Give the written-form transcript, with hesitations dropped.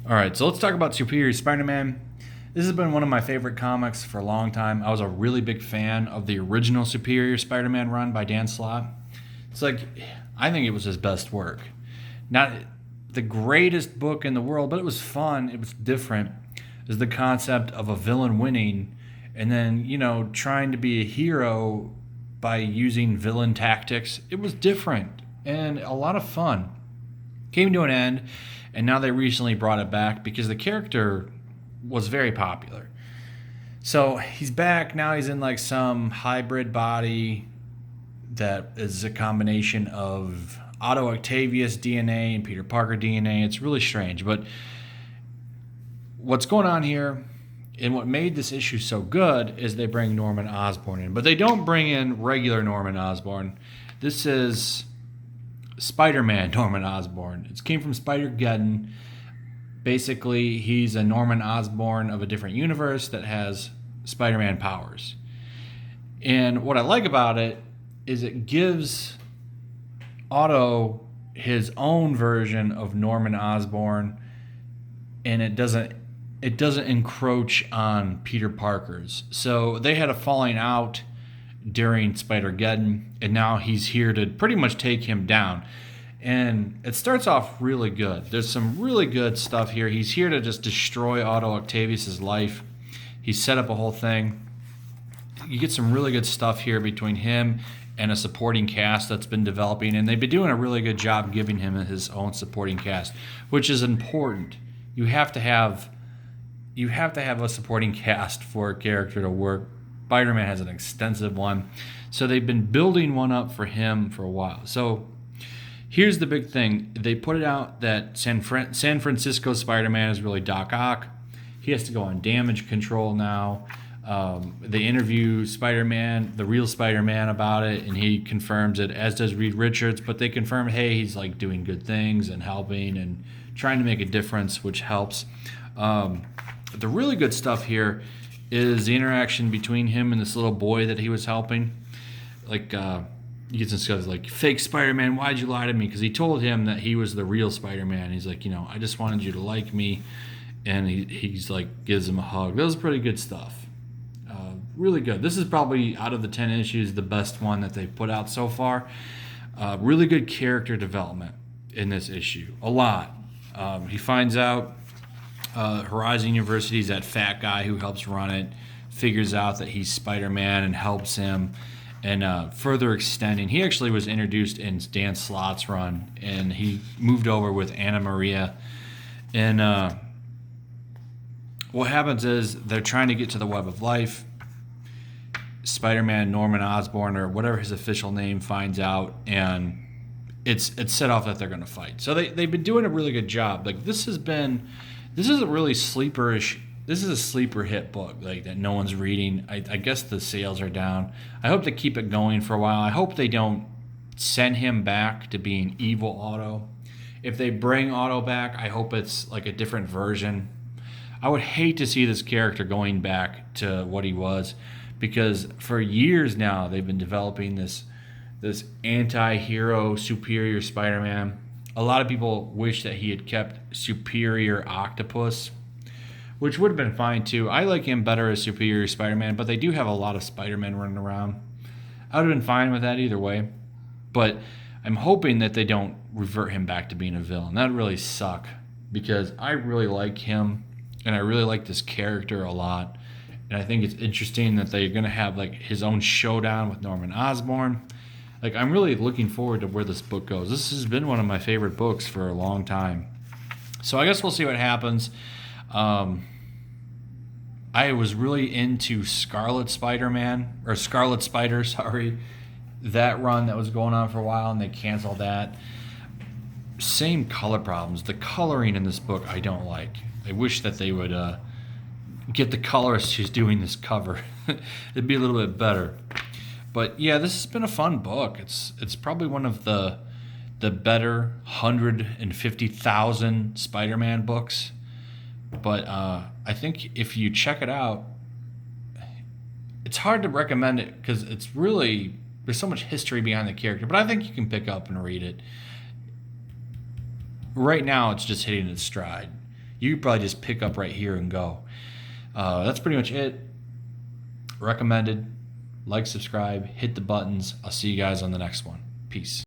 All right, so let's talk about Superior Spider-Man. This has been one of my favorite comics for a long time. I was a really big fan of the original Superior Spider-Man run by Dan Slott. It's like, I think it was his best work. Not the greatest book in the world, but it was fun. It was different. Is the concept of a villain winning and then, trying to be a hero by using villain tactics. It was different and a lot of fun. Came to an end, and now they recently brought it back because the character was very popular. So he's back now. He's in like some hybrid body that is a combination of Otto Octavius DNA and Peter Parker DNA. It's really strange, but what's going on here and what made this issue so good is they bring Norman Osborn in, but they don't bring in regular Norman Osborn. This is Spider-Man Norman Osborn. It came from Spider-Geddon. Basically, he's a Norman Osborn of a different universe that has Spider-Man powers. And what I like about it is it gives Otto his own version of Norman Osborn, and it doesn't encroach on Peter Parker's. So they had a falling out during Spider-Geddon, and now he's here to pretty much take him down. And it starts off really good. There's some really good stuff here. He's here to just destroy Otto Octavius' life. He set up a whole thing. You get some really good stuff here between him and a supporting cast that's been developing, and they've been doing a really good job giving him his own supporting cast, which is important. You have to have a supporting cast for a character to work. Spider-Man has an extensive one. So they've been building one up for him for a while. So here's the big thing. They put it out that San Francisco Spider-Man is really Doc Ock. He has to go on damage control now. They interview Spider-Man, the real Spider-Man, about it, and he confirms it, as does Reed Richards. But they confirm, hey, he's like doing good things and helping and trying to make a difference, which helps. The really good stuff here is the interaction between him and this little boy that he was helping. Like, he gets in stuff like, fake Spider-Man, why'd you lie to me? Because he told him that he was the real Spider-Man. He's like, I just wanted you to like me. And he's like, gives him a hug. That was pretty good stuff. Really good. This is probably, out of the 10 issues, the best one that they've put out so far. Really good character development in this issue. A lot. He finds out Horizon University's that fat guy who helps run it, figures out that he's Spider-Man and helps him, and further extending. He actually was introduced in Dan Slott's run, and he moved over with Anna Maria. And what happens is they're trying to get to the Web of Life. Spider-Man Norman Osborn, or whatever his official name, finds out, and it's set off that they're going to fight. So they've been doing a really good job. Like, this is a really sleeperish. This is a sleeper hit book, like, that no one's reading. I guess the sales are down. I hope they keep it going for a while. I hope they don't send him back to being evil Otto. If they bring Otto back, I hope it's like a different version. I would hate to see this character going back to what he was, because for years now they've been developing this anti-hero Superior Spider-Man. A lot of people wish that he had kept Superior Octopus, which would have been fine too. I like him better as Superior Spider-Man, but they do have a lot of Spider-Men running around. I would have been fine with that either way, but I'm hoping that they don't revert him back to being a villain. That would really suck, because I really like him, and I really like this character a lot. And I think it's interesting that they're going to have like his own showdown with Norman Osborn. Like, I'm really looking forward to where this book goes. This has been one of my favorite books for a long time. So I guess we'll see what happens. I was really into Scarlet Spider, sorry. That run that was going on for a while, and they canceled that. Same color problems. The coloring in this book I don't like. I wish that they would get the colorist who's doing this cover. It'd be a little bit better. But yeah, this has been a fun book. It's probably one of the better 150,000 Spider-Man books. But I think if you check it out, it's hard to recommend it because it's really, there's so much history behind the character. But I think you can pick up and read it. Right now, it's just hitting its stride. you could probably just pick up right here and go. That's pretty much it. Recommended. Like, subscribe, hit the buttons. I'll see you guys on the next one. Peace.